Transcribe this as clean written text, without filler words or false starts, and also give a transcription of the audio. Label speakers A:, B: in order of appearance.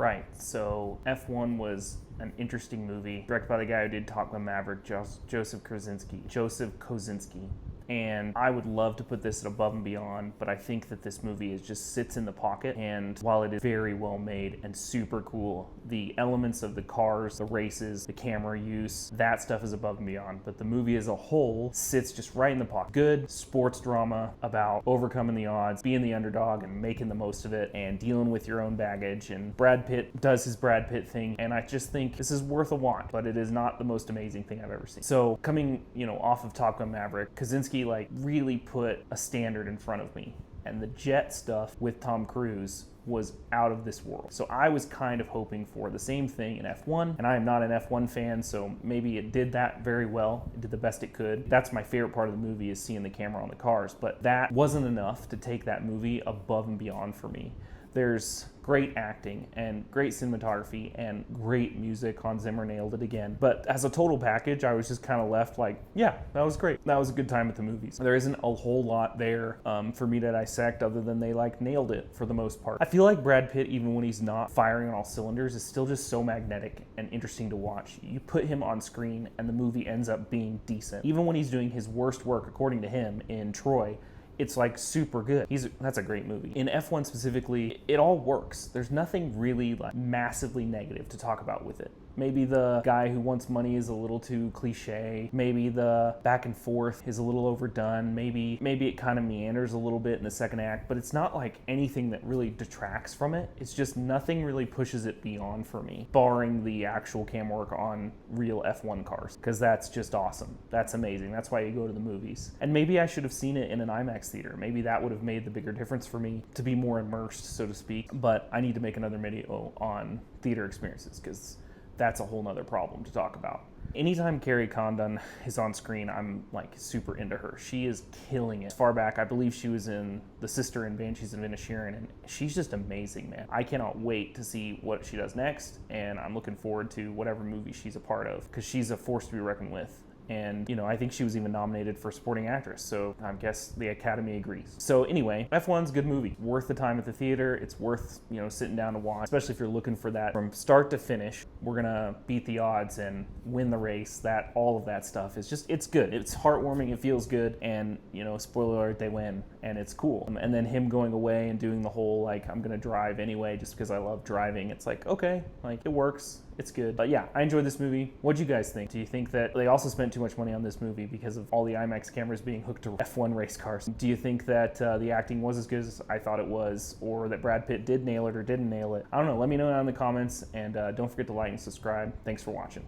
A: Right, so F1 was an interesting movie, directed by the guy who did Top Gun Maverick, Joseph Kosinski. And I would love to put this at above and beyond, but I think that this movie just sits in the pocket, and while it is very well made and super cool, the elements of the cars, the races, the camera use, that stuff is above and beyond. But the movie as a whole sits just right in the pocket. Good sports drama about overcoming the odds, being the underdog and making the most of it, and dealing with your own baggage. And Brad Pitt does his Brad Pitt thing, and I just think this is worth a watch, but it is not the most amazing thing I've ever seen. So coming, off of Top Gun Maverick, Kosinski really put a standard in front of me, and the jet stuff with Tom Cruise was out of this world. So I was kind of hoping for the same thing in F1, and I am not an F1 fan, so maybe it did that very well. It did the best it could. That's my favorite part of the movie, is seeing the camera on the cars, but that wasn't enough to take that movie above and beyond for me. There's great acting and great cinematography and great music. Hans Zimmer nailed it again. But as a total package, I was just kind of left like, yeah, that was great. That was a good time at the movies. There isn't a whole lot there for me to dissect, other than they nailed it for the most part. I feel like Brad Pitt, even when he's not firing on all cylinders, is still just so magnetic and interesting to watch. You put him on screen and the movie ends up being decent. Even when he's doing his worst work, according to him, in Troy, it's super good. That's a great movie. In F1 specifically, it all works. There's nothing really massively negative to talk about with it. Maybe the guy who wants money is a little too cliche. Maybe the back and forth is a little overdone. Maybe it kind of meanders a little bit in the second act, but it's not anything that really detracts from it. It's just nothing really pushes it beyond for me, barring the actual camera work on real F1 cars, because that's just awesome. That's amazing. That's why you go to the movies. And maybe I should have seen it in an IMAX theater. Maybe that would have made the bigger difference for me to be more immersed, so to speak. But I need to make another video on theater experiences, because that's a whole nother problem to talk about. Anytime Carrie Condon is on screen, I'm super into her. She is killing it. As far back, I believe she was in the sister in Banshees of Inisherin, and she's just amazing, man. I cannot wait to see what she does next, and I'm looking forward to whatever movie she's a part of, because she's a force to be reckoned with. And, I think she was even nominated for supporting actress, so I guess the Academy agrees. So anyway, F1's a good movie. Worth the time at the theater. It's worth, sitting down to watch, especially if you're looking for that from start to finish. We're gonna beat the odds and win the race. All of that stuff is it's good. It's heartwarming, it feels good, and, spoiler alert, they win, and it's cool. And then him going away and doing the whole, I'm gonna drive anyway just because I love driving. It's okay, it works. It's good. But yeah, I enjoyed this movie. What'd you guys think? Do you think that they also spent too much money on this movie because of all the IMAX cameras being hooked to F1 race cars? Do you think that the acting was as good as I thought it was, or that Brad Pitt did nail it or didn't nail it? I don't know. Let me know down in the comments, and don't forget to like and subscribe. Thanks for watching.